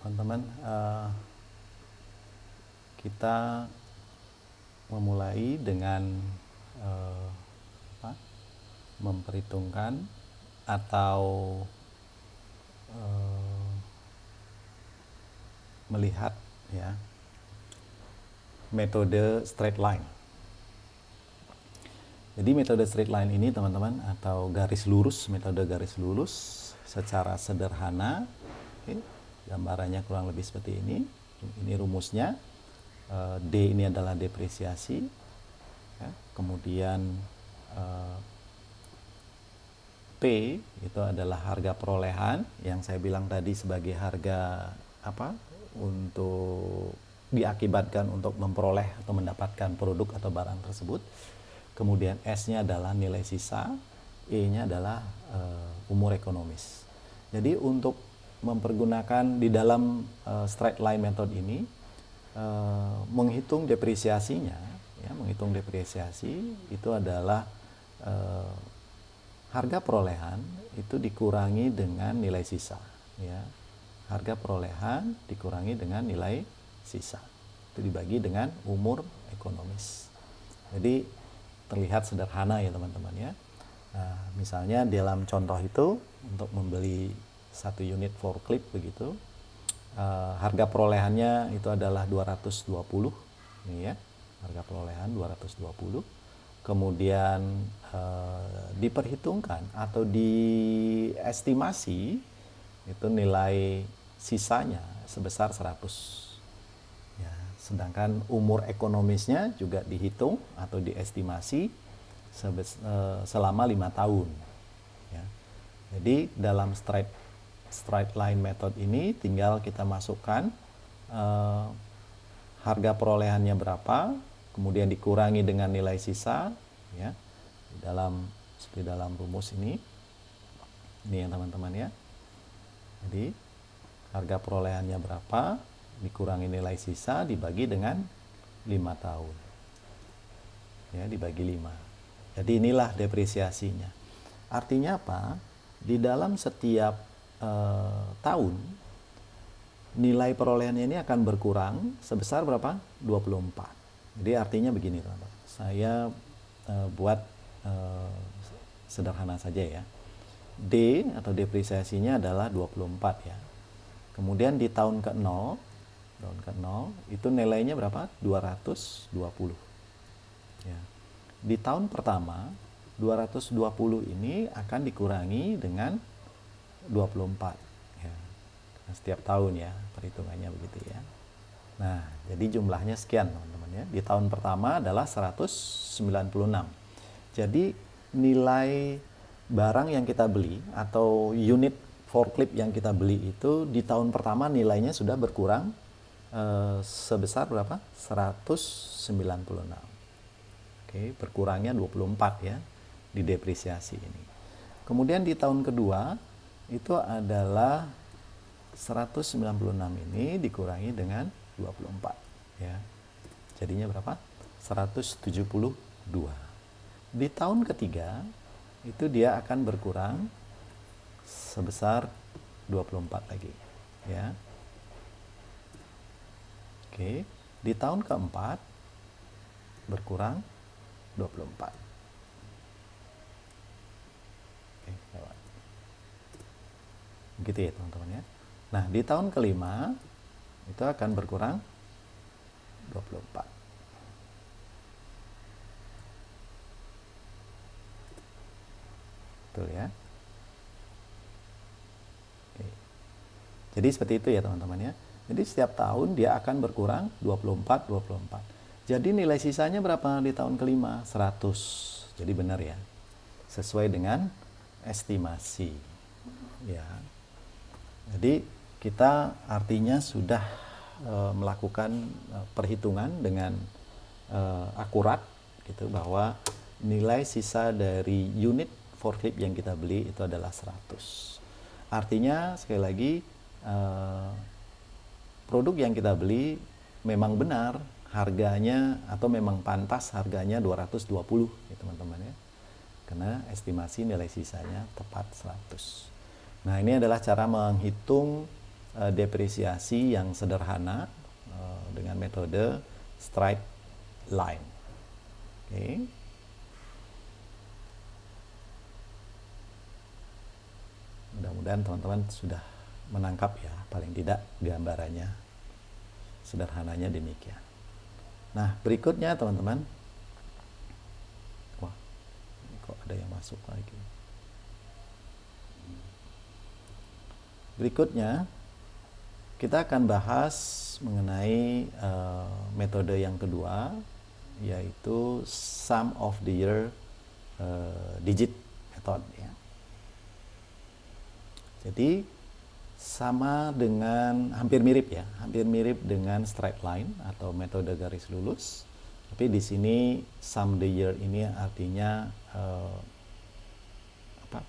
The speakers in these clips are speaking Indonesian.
teman-teman, kita memulai dengan memperhitungkan atau melihat ya metode straight line. Jadi metode straight line ini teman-teman, atau garis lurus, metode garis lurus secara sederhana, gambarannya kurang lebih seperti ini. Ini rumusnya. D ini adalah depresiasi, ya. Kemudian P itu adalah harga perolehan yang saya bilang tadi sebagai harga untuk diakibatkan untuk memperoleh atau mendapatkan produk atau barang tersebut. Kemudian S-nya adalah nilai sisa, E-nya adalah umur ekonomis. Jadi untuk mempergunakan di dalam straight line method ini, menghitung depresiasinya, ya, menghitung depresiasi itu adalah harga perolehan itu dikurangi dengan nilai sisa, ya. Harga perolehan dikurangi dengan nilai sisa, itu dibagi dengan umur ekonomis. Jadi terlihat sederhana ya teman-teman ya. Nah, misalnya dalam contoh itu untuk membeli 1 unit forklift begitu, harga perolehannya itu adalah 220, ini ya, harga perolehan 220. Kemudian diperhitungkan atau diestimasi itu nilai sisanya sebesar 100. Ya, sedangkan umur ekonomisnya juga dihitung atau diestimasi selama 5 tahun. Ya. Jadi dalam straight line method ini tinggal kita masukkan harga perolehannya berapa, kemudian dikurangi dengan nilai sisa, ya, seperti dalam rumus ini ya teman-teman ya. Jadi harga perolehannya berapa, dikurangi nilai sisa, dibagi dengan 5 tahun, ya, dibagi 5. Jadi inilah depresiasinya. Artinya apa? Di dalam setiap tahun nilai perolehannya ini akan berkurang sebesar berapa? 24. Jadi artinya begini teman-teman. Saya buat sederhana saja ya. D atau depresiasinya adalah 24 ya. Kemudian di tahun ke-0 itu nilainya berapa? 220. Ya. Di tahun pertama 220 ini akan dikurangi dengan 24 ya. Nah, setiap tahun ya perhitungannya begitu ya. Nah, jadi jumlahnya sekian teman-teman ya. Di tahun pertama adalah 196. Jadi nilai barang yang kita beli atau unit forklift yang kita beli itu di tahun pertama nilainya sudah berkurang sebesar berapa? 196. Oke, berkurangnya 24 ya di depresiasi ini. Kemudian di tahun kedua itu adalah 196 ini dikurangi dengan 24 ya. Jadinya berapa? 172. Di tahun ketiga itu dia akan berkurang sebesar 24 lagi ya. Oke, di tahun keempat berkurang 24. Oke, lewat. Begitu ya teman-teman ya. Nah, di tahun kelima itu akan berkurang 24. Betul ya. Oke. Jadi seperti itu ya teman-teman ya. Jadi setiap tahun dia akan berkurang 24. Jadi nilai sisanya berapa di tahun kelima? 100. Jadi benar ya. Sesuai dengan estimasi. Ya. Jadi kita artinya sudah melakukan perhitungan dengan akurat gitu, bahwa nilai sisa dari unit forklift yang kita beli itu adalah 100. Artinya sekali lagi produk yang kita beli memang benar harganya atau memang pantas harganya 220 ya teman-teman ya. Karena estimasi nilai sisanya tepat 100. Nah, ini adalah cara menghitung depresiasi yang sederhana dengan metode straight line. Oke. Mudah-mudahan teman-teman sudah menangkap ya, paling tidak gambarannya sederhananya demikian. Nah, berikutnya teman-teman, wah, kok ada yang masuk lagi. Berikutnya kita akan bahas mengenai metode yang kedua, yaitu sum of the year digit method ya. Jadi sama dengan, hampir mirip ya, hampir mirip dengan straight line atau metode garis lurus. Tapi di sini sum the year ini artinya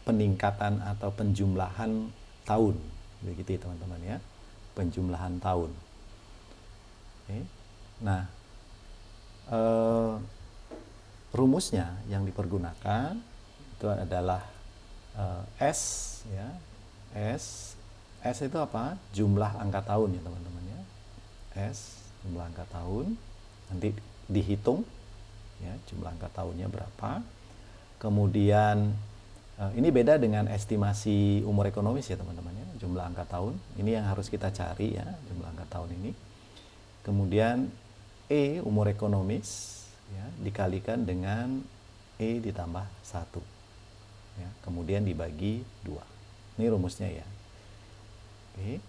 peningkatan atau penjumlahan tahun, begitu teman-teman ya, penjumlahan tahun. Oke. Nah, rumusnya yang dipergunakan itu adalah S ya, S itu apa? Jumlah angka tahun ya teman-teman ya. S jumlah angka tahun, nanti dihitung ya jumlah angka tahunnya berapa. Kemudian ini beda dengan estimasi umur ekonomis ya teman-teman ya, jumlah angka tahun. Ini yang harus kita cari ya, jumlah angka tahun ini. Kemudian E umur ekonomis ya, dikalikan dengan E ditambah 1 ya, kemudian dibagi 2. Ini rumusnya ya. Oke.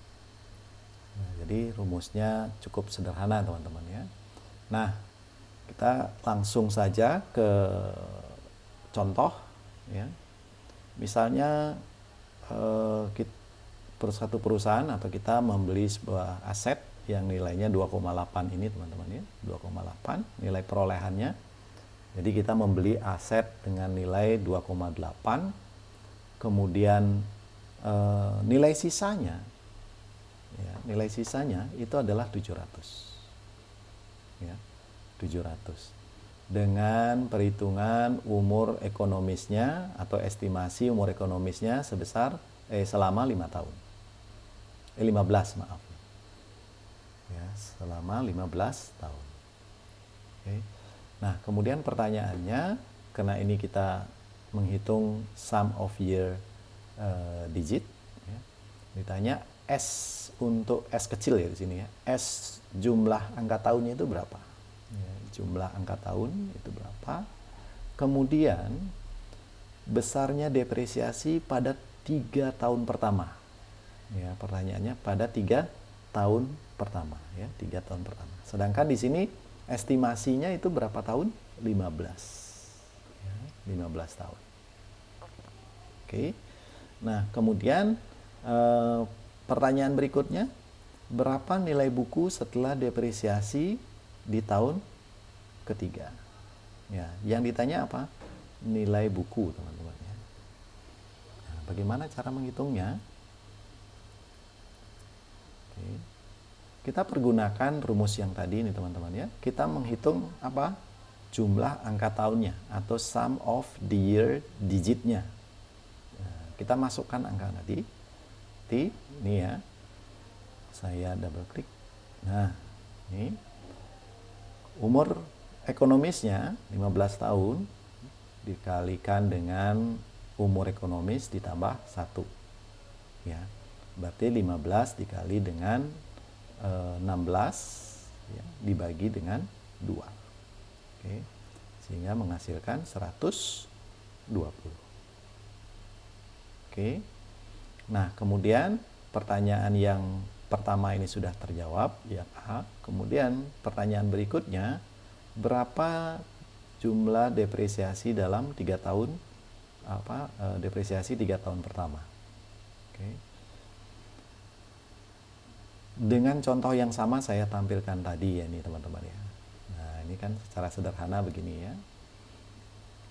Nah, jadi rumusnya cukup sederhana teman-teman ya. Nah, kita langsung saja ke contoh ya. Misalnya satu perusahaan atau kita membeli sebuah aset yang nilainya 2,8 ini teman-teman ya, 2,8 nilai perolehannya. Jadi kita membeli aset dengan nilai 2,8, kemudian nilai sisanya ya, nilai sisanya itu adalah 700 ya, 700 dengan perhitungan umur ekonomisnya atau estimasi umur ekonomisnya sebesar selama 5 tahun 15 maaf ya, selama 15 tahun. Oke. Nah, kemudian pertanyaannya, karena ini kita menghitung sum of year digit ya, ditanya S untuk S kecil ya di sini ya, S jumlah angka tahunnya itu berapa ya, jumlah angka tahun itu berapa, kemudian besarnya depresiasi pada 3 tahun pertama ya, pertanyaannya pada 3 tahun pertama ya, 3 tahun pertama, sedangkan di sini estimasinya itu berapa tahun? 15 ya, 15 tahun. Oke. Nah, kemudian pertanyaan berikutnya, berapa nilai buku setelah depresiasi di tahun ketiga? Ya, yang ditanya apa? Nilai buku, teman-teman ya. Nah, bagaimana cara menghitungnya? Oke. Kita pergunakan rumus yang tadi ini, teman-teman ya. Kita menghitung apa? Jumlah angka tahunnya atau sum of the year digitnya. Kita masukkan angka tadi, ini ya, saya double klik. Nah, ini umur ekonomisnya 15 tahun dikalikan dengan umur ekonomis ditambah 1 ya, berarti 15 dikali dengan 16 ya, dibagi dengan 2. Oke, sehingga menghasilkan 120. Oke. Nah, kemudian pertanyaan yang pertama ini sudah terjawab, yang A. Kemudian pertanyaan berikutnya, berapa jumlah depresiasi dalam 3 tahun depresiasi 3 tahun pertama? Oke. Dengan contoh yang sama saya tampilkan tadi ya ini teman-teman ya. Nah, ini kan secara sederhana begini ya.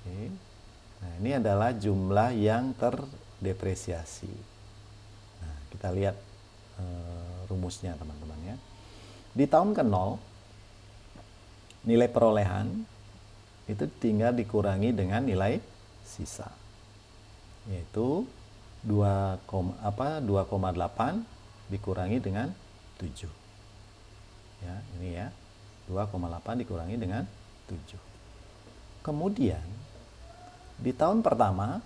Oke. Nah, ini adalah jumlah yang terdepresiasi. Nah, kita lihat rumusnya teman-teman ya. Di tahun ke-0 nilai perolehan itu tinggal dikurangi dengan nilai sisa, yaitu 2,8 dikurangi dengan 7. Ya, ini ya. 2,8 dikurangi dengan 7. Kemudian di tahun pertama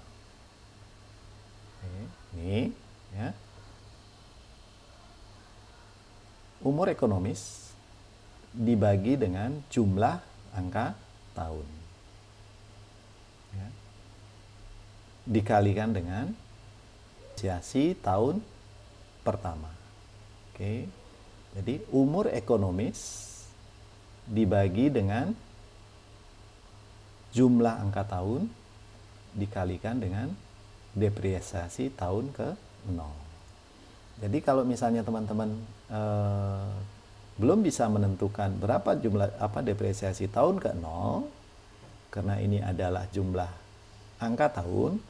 ini ya, umur ekonomis dibagi dengan jumlah angka tahun. Ya. Dikalikan dengan depresiasi tahun pertama. Oke. Jadi umur ekonomis dibagi dengan jumlah angka tahun dikalikan dengan depresiasi tahun ke-0. Jadi kalau misalnya teman-teman belum bisa menentukan berapa jumlah depresiasi tahun ke-0, karena ini adalah jumlah angka tahun,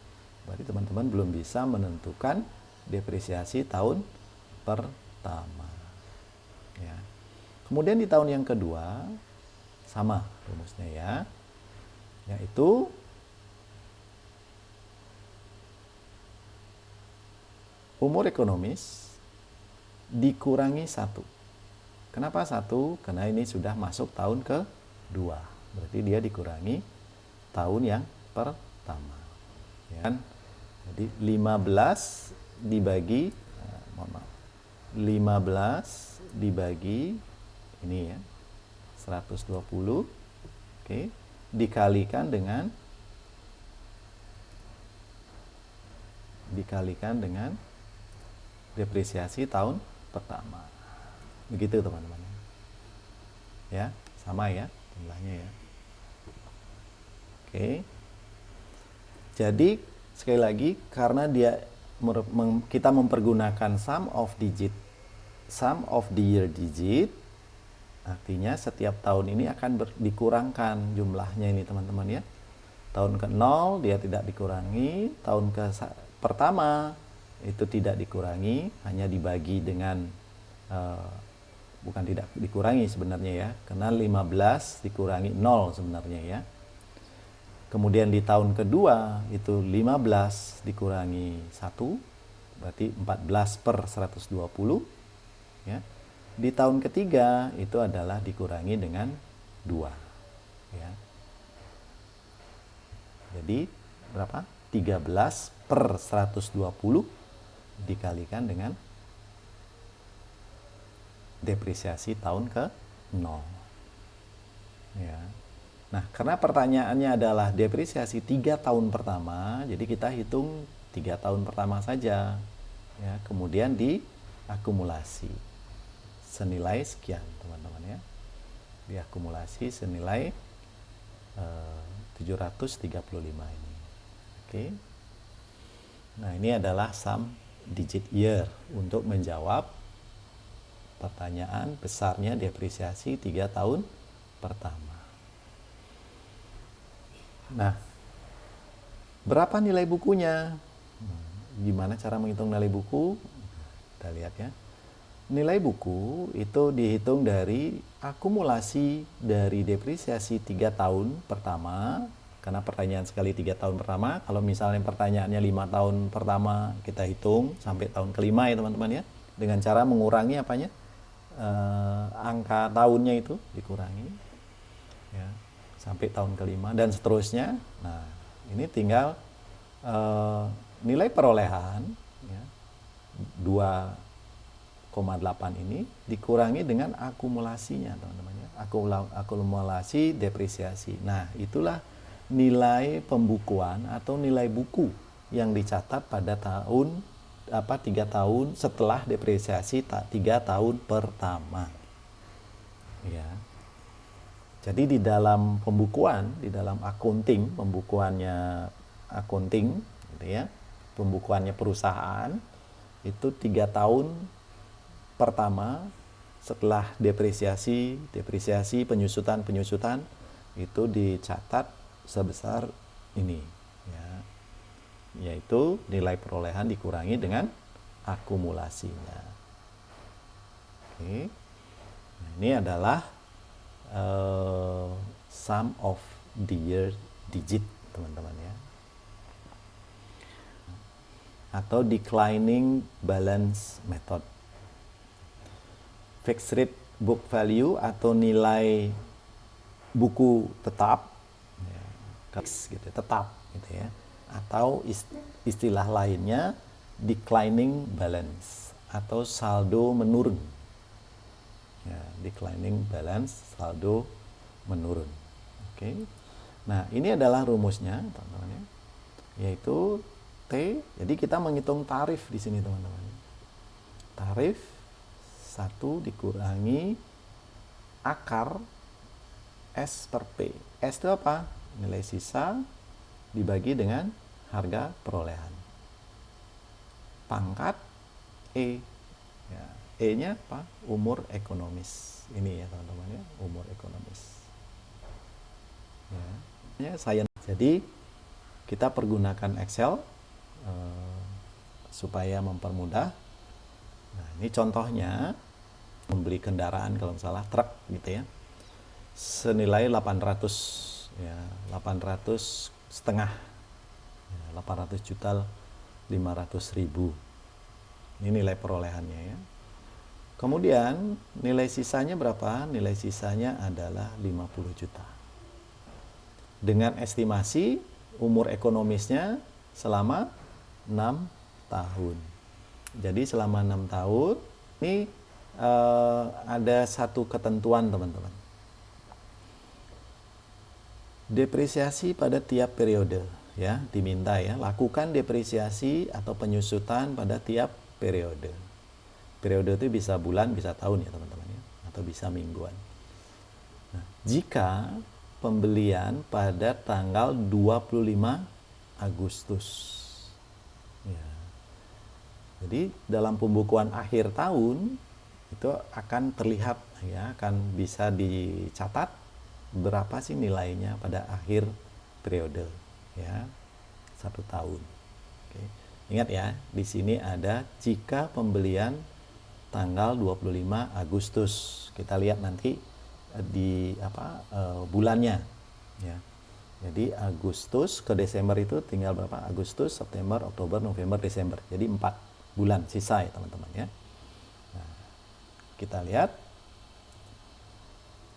berarti teman-teman belum bisa menentukan depresiasi tahun pertama. Ya. Kemudian di tahun yang kedua sama rumusnya ya, yaitu umur ekonomis dikurangi 1. Kenapa 1? Karena ini sudah masuk tahun ke-2. Berarti dia dikurangi tahun yang pertama. Ya. Jadi 15 dibagi 15 dibagi ini ya 120, oke, dikalikan dengan depresiasi tahun pertama. Begitu teman-teman. Ya, sama ya jumlahnya ya. Oke. Jadi sekali lagi karena kita mempergunakan sum of the year digit, artinya setiap tahun ini akan dikurangkan jumlahnya ini teman-teman ya. Tahun ke-0 dia tidak dikurangi, tahun pertama itu tidak dikurangi, hanya dibagi dengan bukan tidak dikurangi sebenarnya ya, karena 15 dikurangi 0 sebenarnya ya. Kemudian di tahun kedua itu 15 dikurangi 1, berarti 14/120 ya. Di tahun ketiga itu adalah dikurangi dengan 2 ya. Jadi berapa? 13/120 dikalikan dengan depresiasi tahun ke-0 ya. Nah, karena pertanyaannya adalah depresiasi 3 tahun pertama, jadi kita hitung 3 tahun pertama saja ya, kemudian diakumulasi senilai sekian teman-teman ya, diakumulasi senilai 735 ini. Oke. Nah, ini adalah sum digit year untuk menjawab pertanyaan besarnya depresiasi 3 tahun pertama. Nah, berapa nilai bukunya? Gimana cara menghitung nilai buku? Kita lihat ya. Nilai buku itu dihitung dari akumulasi dari depresiasi 3 tahun pertama. Karena pertanyaan sekali 3 tahun pertama. Kalau misalnya pertanyaannya 5 tahun pertama, kita hitung sampai tahun kelima ya teman-teman ya. Dengan cara mengurangi apanya? Angka tahunnya itu dikurangi. Ya. Sampai tahun kelima dan seterusnya. Nah, ini tinggal nilai perolehan ya, 2,8 ini dikurangi dengan akumulasinya teman-teman ya. Akumulasi depresiasi. Nah, itulah nilai pembukuan atau nilai buku yang dicatat pada tahun 3 tahun setelah depresiasi 3 tahun pertama. Ya. Jadi di dalam pembukuan, di dalam pembukuannya akunting, gitu ya, pembukuannya perusahaan, itu 3 tahun pertama setelah depresiasi, penyusutan, itu dicatat sebesar ini, ya, yaitu nilai perolehan dikurangi dengan akumulasinya. Oke, nah, ini adalah sum of the year digit teman-teman ya, atau declining balance method fixed rate book value atau nilai buku tetap, ya, gitu, tetap gitu ya, atau istilah lainnya declining balance atau saldo menurun, ya, declining balance, saldo menurun. Oke. Nah, ini adalah rumusnya teman-teman ya, yaitu T. Jadi kita menghitung tarif di sini teman-teman. Tarif 1 dikurangi akar S per P. S itu apa? Nilai sisa dibagi dengan harga perolehan. Pangkat E. Ya, E-nya apa? Umur ekonomis. Ini ya teman-teman ya, umur ekonomis. Ya, science. Jadi kita pergunakan Excel supaya mempermudah. Nah, ini contohnya membeli kendaraan kalau salah truk gitu ya, senilai 800 ya, 800 setengah ya, 800 juta 500 ribu. Ini nilai perolehannya ya. Kemudian nilai sisanya berapa? Nilai sisanya adalah 50 juta. Dengan estimasi umur ekonomisnya selama 6 tahun. Jadi selama 6 tahun ini ada satu ketentuan teman-teman. Depresiasi pada tiap periode ya, diminta ya, lakukan depresiasi atau penyusutan pada tiap periode. Periode itu bisa bulan, bisa tahun ya teman-teman ya, atau bisa mingguan. Nah, jika pembelian pada tanggal 25 Agustus. Ya. Jadi dalam pembukuan akhir tahun itu akan terlihat ya, akan bisa dicatat berapa sih nilainya pada akhir periode ya, 1 tahun. Oke. Ingat ya, di sini ada jika pembelian tanggal 25 Agustus. Kita lihat nanti di bulannya ya. Jadi Agustus ke Desember itu tinggal berapa? Agustus, September, Oktober, November, Desember. Jadi 4 bulan sisa ya teman-teman ya. Nah, kita lihat,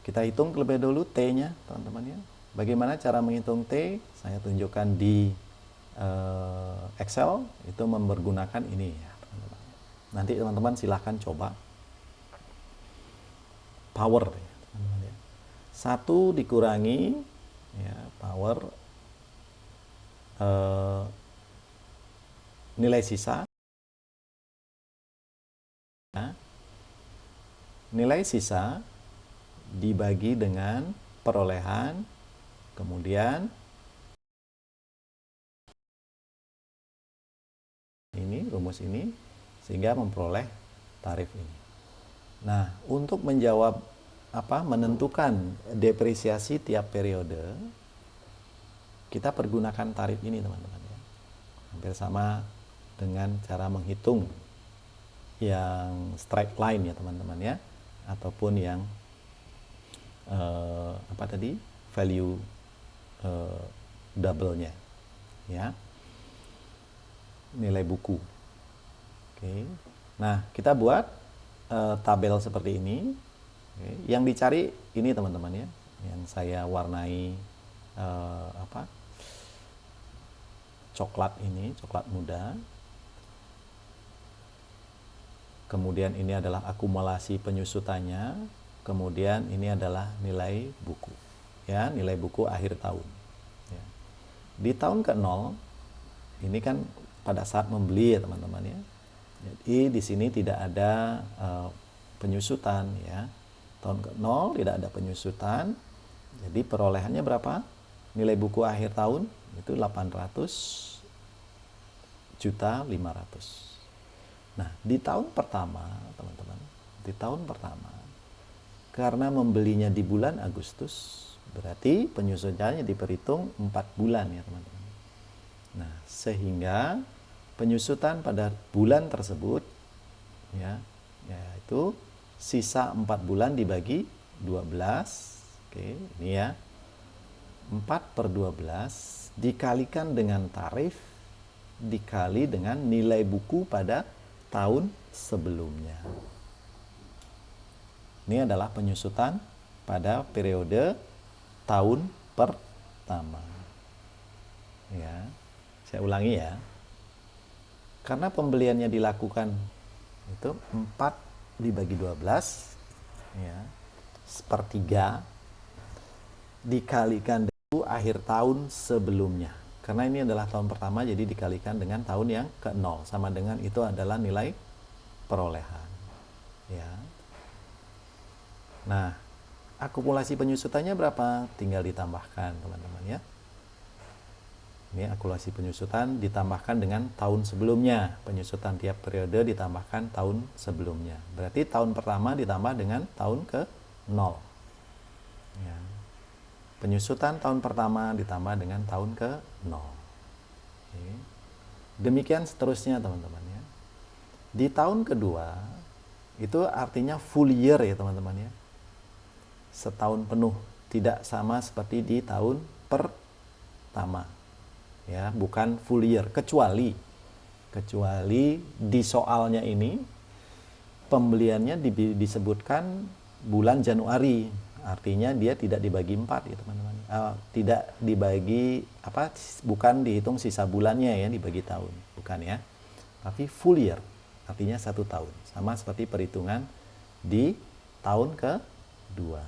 kita hitung terlebih dahulu T-nya teman-teman ya. Bagaimana cara menghitung T? Saya tunjukkan di Excel, itu mempergunakan ini ya teman-teman. Nanti teman-teman silahkan coba. Power ya teman-teman ya. 1 dikurangi ya, power nilai sisa ya, nilai sisa dibagi dengan perolehan, kemudian ini rumus ini sehingga memperoleh tarif ini. Nah, untuk menjawab menentukan depresiasi tiap periode, kita pergunakan tarif ini teman-teman ya. Hampir sama dengan cara menghitung yang straight line ya teman-teman ya, ataupun yang value double-nya ya, nilai buku. Oke. Nah, kita buat tabel seperti ini. Oke. Yang dicari ini teman-teman ya, yang saya warnai coklat ini, coklat muda. Kemudian ini adalah akumulasi penyusutannya. Kemudian ini adalah nilai buku ya, nilai buku akhir tahun ya. Di tahun ke-0 ini kan pada saat membeli ya teman-teman ya. Jadi di sini tidak ada penyusutan ya. Tahun ke-0 tidak ada penyusutan. Jadi perolehannya berapa? Nilai buku akhir tahun itu 800.500.000. Nah, di tahun pertama, teman-teman, di tahun pertama, karena membelinya di bulan Agustus, berarti penyusutannya diperhitung 4 bulan ya, teman-teman. Nah, sehingga penyusutan pada bulan tersebut ya, yaitu sisa 4 bulan dibagi 12. Oke, ini ya. 4/12 dikalikan dengan tarif dikali dengan nilai buku pada tahun sebelumnya. Ini adalah penyusutan pada periode tahun pertama. Ya, saya ulangi ya. Karena pembeliannya dilakukan itu 4 dibagi 12, ya, sepertiga dikalikan dengan akhir tahun sebelumnya. Karena ini adalah tahun pertama, jadi dikalikan dengan tahun yang ke-0, sama dengan itu adalah nilai perolehan. Ya. Nah, akumulasi penyusutannya berapa? Tinggal ditambahkan, teman-teman ya. Ini akumulasi penyusutan ditambahkan dengan tahun sebelumnya. Penyusutan tiap periode ditambahkan tahun sebelumnya. Berarti tahun pertama ditambah dengan tahun ke-0. Ya. Penyusutan tahun pertama ditambah dengan tahun ke-0. Oke. Demikian seterusnya, teman-teman ya. Di tahun kedua, itu artinya full year ya, teman-teman ya. Setahun penuh, tidak sama seperti di tahun pertama. Ya, bukan full year, kecuali di soalnya ini pembeliannya disebutkan bulan Januari, artinya dia tidak dibagi 4 ya teman-teman. Tidak dibagi bukan dihitung sisa bulannya ya, dibagi tahun, bukan ya, tapi full year, artinya 1 tahun, sama seperti perhitungan di tahun kedua.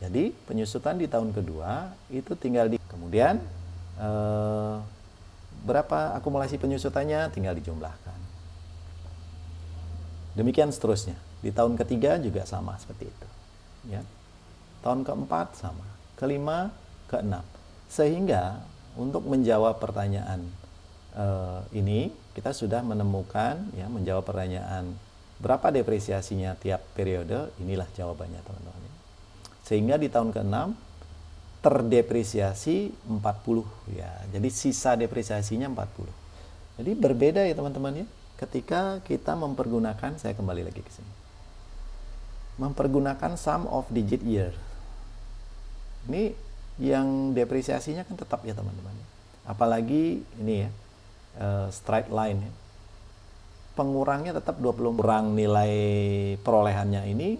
Jadi penyusutan di tahun kedua itu tinggal kemudian berapa akumulasi penyusutannya tinggal dijumlahkan. Demikian seterusnya. Di tahun ketiga juga sama seperti itu. Ya. Tahun keempat sama. Kelima, keenam. Sehingga untuk menjawab pertanyaan ini kita sudah menemukan ya, menjawab pertanyaan berapa depresiasinya tiap periode, inilah jawabannya teman-teman. Sehingga di tahun ke-6 terdepresiasi 40 ya. Jadi sisa depresiasinya 40. Jadi berbeda ya teman-teman ya. Ketika kita mempergunakan, saya kembali lagi ke sini. Mempergunakan sum of digit year. Ini yang depresiasinya kan tetap ya teman-teman. Apalagi ini ya, straight line ya. Pengurangnya tetap 20, kurang nilai perolehannya ini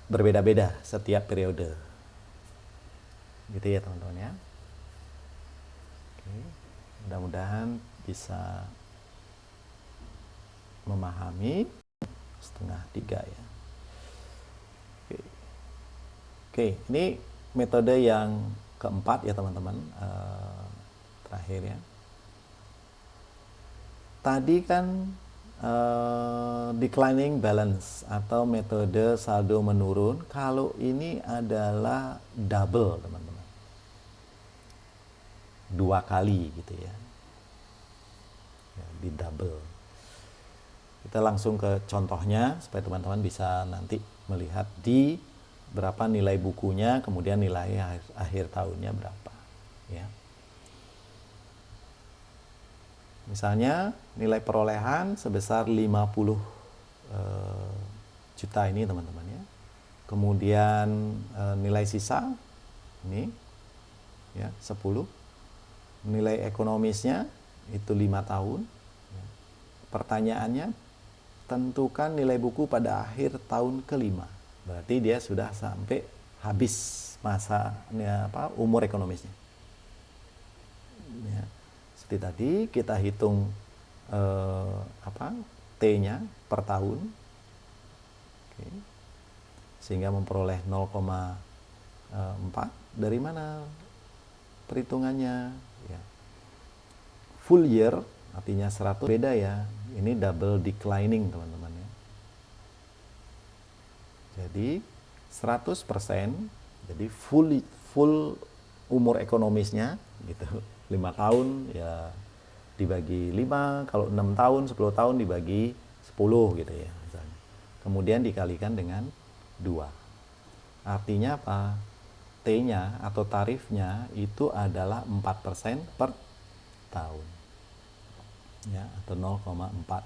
berbeda-beda setiap periode. Gitu ya teman-teman ya. Oke. Mudah-mudahan bisa memahami. 2:30 ya. Oke, ini metode yang keempat ya teman-teman, terakhir ya. Tadi kan declining balance atau metode saldo menurun. Kalau ini adalah double teman-teman, 2 kali gitu ya, di double. Kita langsung ke contohnya supaya teman-teman bisa nanti melihat di berapa nilai bukunya, kemudian nilai akhir tahunnya berapa ya. Misalnya nilai perolehan sebesar 50 juta ini teman-teman ya. Kemudian nilai sisa ini ya 10. Nilai ekonomisnya itu 5 tahun. Pertanyaannya, tentukan nilai buku pada akhir tahun ke-5. Berarti dia sudah sampai habis masa umur ekonomisnya. Ya. Seperti tadi kita hitung T-nya per tahun. Oke. Sehingga memperoleh 0,4. Dari mana perhitungannya? Ya. Full year artinya 100, beda ya. Ini double declining teman-teman ya. Jadi 100%, jadi full umur ekonomisnya gitu. 5 tahun ya dibagi 5, kalau 6 tahun, 10 tahun dibagi 10 gitu ya misalnya. Kemudian dikalikan dengan 2. Artinya apa? T-nya atau tarifnya itu adalah 4% per tahun. Ya, atau 0,4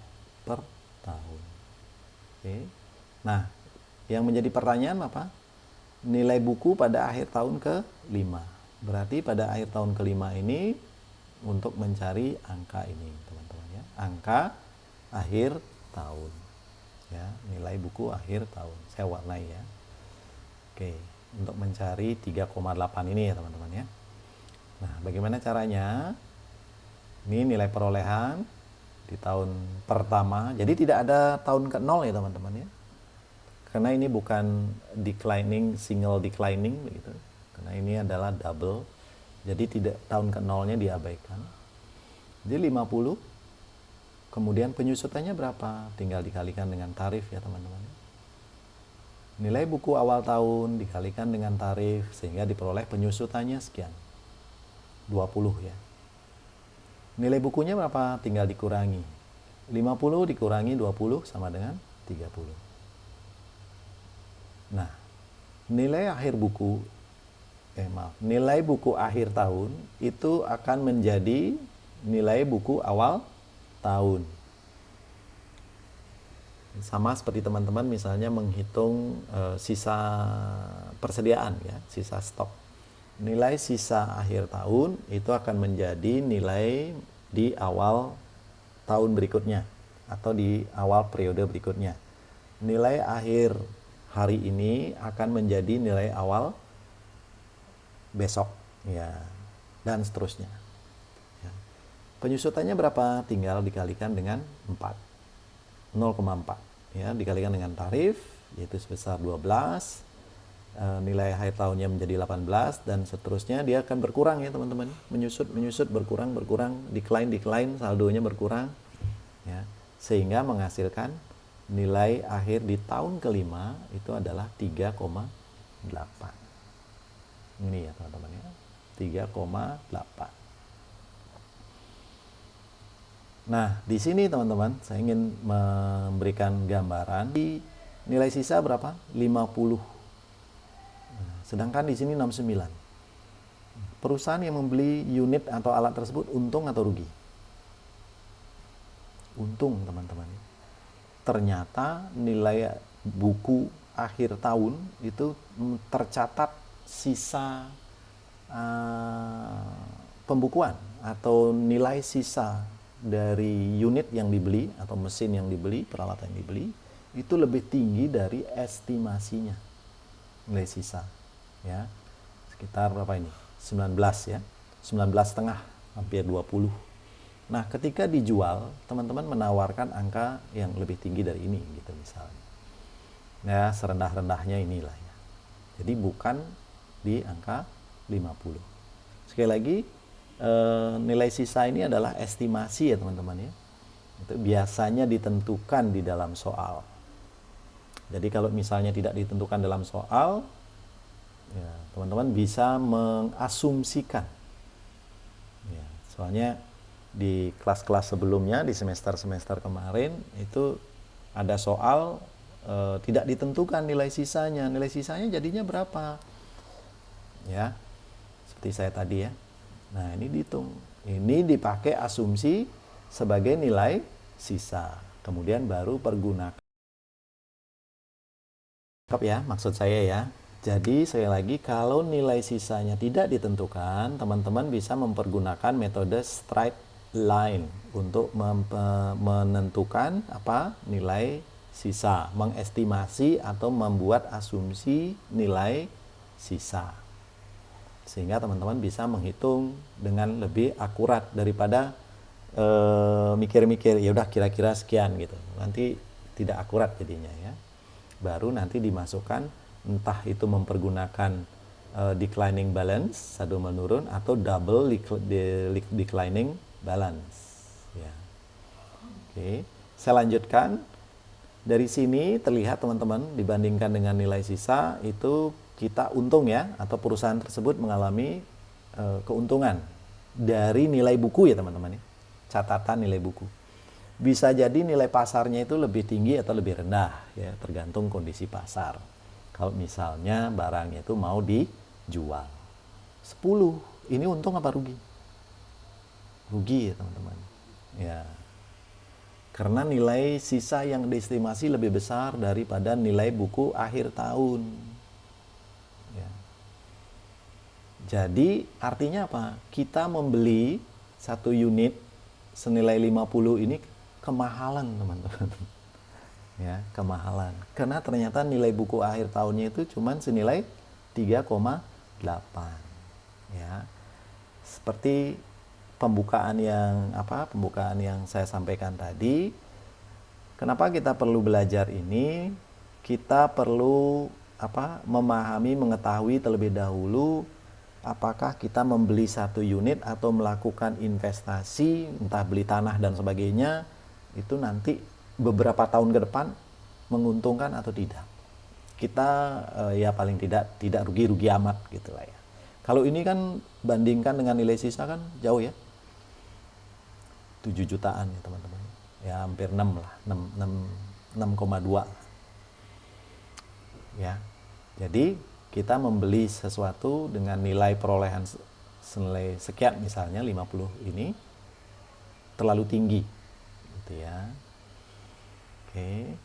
per tahun. Oke. Nah, yang menjadi pertanyaan apa? Nilai buku pada akhir tahun ke-5. Berarti pada akhir tahun ke-5 ini untuk mencari angka ini, teman-teman ya. Angka akhir tahun. ya, nilai buku akhir tahun. Saya warnai ya. Oke, untuk mencari 3,8 ini ya teman-teman ya. Nah, bagaimana caranya? Ini nilai perolehan di tahun pertama. Jadi tidak ada tahun ke nol ya teman-teman ya. Karena ini bukan declining, single declining begitu. Karena ini adalah double. Jadi tidak, tahun ke nolnya diabaikan. Jadi 50. Kemudian penyusutannya berapa? Tinggal dikalikan dengan tarif ya teman-teman. Nilai buku awal tahun dikalikan dengan tarif sehingga diperoleh penyusutannya sekian. 20 ya. Nilai bukunya berapa? Tinggal dikurangi. 50 dikurangi 20 sama dengan 30. Nah, nilai akhir buku, nilai buku akhir tahun itu akan menjadi nilai buku awal tahun. Sama seperti teman-teman misalnya menghitung sisa persediaan ya, sisa stok. Nilai sisa akhir tahun itu akan menjadi nilai di awal tahun berikutnya atau di awal periode berikutnya. Nilai akhir hari ini akan menjadi nilai awal besok ya, dan seterusnya. Ya. Penyusutannya berapa? Tinggal dikalikan dengan 4. 0,4 ya, dikalikan dengan tarif yaitu sebesar 12. Nilai akhir tahunnya menjadi 18 dan seterusnya, dia akan berkurang ya teman-teman, menyusut berkurang, decline, saldonya berkurang ya, sehingga menghasilkan nilai akhir di tahun kelima itu adalah 3,8. Ini ya teman-teman ya, 3,8. Nah, di sini teman-teman, saya ingin memberikan gambaran di nilai sisa berapa? 50. Sedangkan di sini 69. Perusahaan yang membeli unit atau alat tersebut untung atau rugi? Untung, teman-teman. Ternyata nilai buku akhir tahun itu tercatat sisa pembukuan atau nilai sisa dari unit yang dibeli atau mesin yang dibeli, peralatan yang dibeli, itu lebih tinggi dari estimasinya. Nilai sisa ya, sekitar berapa ini? 19 ya, 19,5, hampir 20. Nah, ketika dijual, teman-teman menawarkan angka yang lebih tinggi dari ini gitu misalnya. Ya, serendah-rendahnya inilah ya. Jadi bukan di angka 50. Sekali lagi, nilai sisa ini adalah estimasi ya teman-teman ya. Itu biasanya ditentukan di dalam soal. Jadi kalau misalnya tidak ditentukan dalam soal, ya, teman-teman bisa mengasumsikan. Ya, soalnya di kelas-kelas sebelumnya, di semester-semester kemarin, itu ada soal tidak ditentukan nilai sisanya. Nilai sisanya jadinya berapa? Ya, seperti saya tadi ya. Nah, ini dihitung. Ini dipakai asumsi sebagai nilai sisa. Kemudian baru pergunakan. Ya, maksud saya ya. Jadi sekali lagi, kalau nilai sisanya tidak ditentukan, teman-teman bisa mempergunakan metode straight line untuk menentukan apa nilai sisa, mengestimasi atau membuat asumsi nilai sisa, sehingga teman-teman bisa menghitung dengan lebih akurat daripada mikir-mikir ya udah kira-kira sekian gitu, nanti tidak akurat jadinya ya. Baru nanti dimasukkan entah itu mempergunakan declining balance, saldo menurun, atau double declining balance ya. Oke, saya lanjutkan. Dari sini terlihat teman-teman, dibandingkan dengan nilai sisa itu kita untung ya, atau perusahaan tersebut mengalami keuntungan dari nilai buku ya teman-teman ya. Catatan nilai buku. Bisa jadi nilai pasarnya itu lebih tinggi atau lebih rendah ya, tergantung kondisi pasar. Kalau misalnya barangnya itu mau dijual 10, ini untung apa rugi? Rugi ya teman-teman ya, karena nilai sisa yang diestimasi lebih besar daripada nilai buku akhir tahun ya. Jadi artinya apa? Kita membeli satu unit senilai 50 ini kemahalan teman-teman ya, kemahalan. Karena ternyata nilai buku akhir tahunnya itu cuman senilai 3,8. Ya. Seperti pembukaan yang saya sampaikan tadi, kenapa kita perlu belajar ini? Kita perlu memahami, mengetahui terlebih dahulu apakah kita membeli satu unit atau melakukan investasi, entah beli tanah dan sebagainya, itu nanti beberapa tahun ke depan menguntungkan atau tidak. Kita ya paling tidak rugi-rugi amat gitu lah ya. Kalau ini kan bandingkan dengan nilai sisa kan jauh ya. 7 jutaan ya teman-teman. Ya hampir 6 lah, 6,2. Ya. Jadi kita membeli sesuatu dengan nilai perolehan senilai sekian, misalnya 50 ini terlalu tinggi gitu ya. Oke.